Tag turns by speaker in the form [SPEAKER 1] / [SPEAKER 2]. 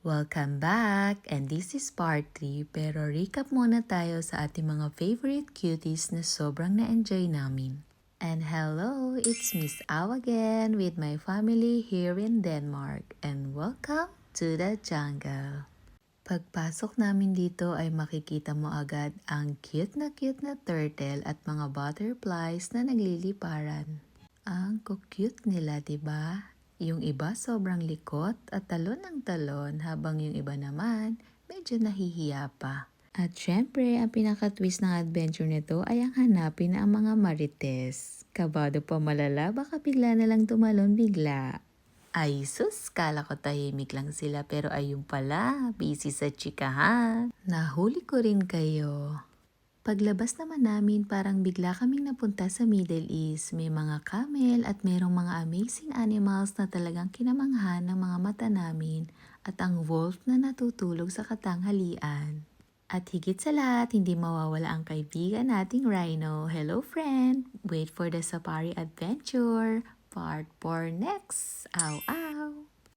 [SPEAKER 1] Welcome back! And this is part 3 pero recap muna tayo sa ating mga favorite cuties na sobrang na-enjoy namin. And hello! It's Miss Au again with my family here in Denmark and welcome to the jungle. Pagpasok namin dito ay makikita mo agad ang cute na turtle at mga butterflies na nagliliparan. Ang cute nila, 'di ba? Yung iba sobrang likot at talon ng talon habang yung iba naman medyo nahihiya pa. At syempre, ang pinaka-twist ng adventure nito ay ang hanapin ang mga marites. Kabado pa malala, baka bigla na lang tumalon bigla. Ay sus, kala ko tahimik lang sila pero ayun pala, busy sa chikahan. Nahuli ko rin kayo. Paglabas naman namin parang bigla kaming napunta sa Middle East. May mga camel at merong mga amazing animals na talagang kinamanghan ng mga mata namin at ang wolf na natutulog sa katanghalian. At higit sa lahat, hindi mawawala ang kaibigan nating Rhino. Hello friend! Wait for the safari adventure! Part 4 next! Ow, ow!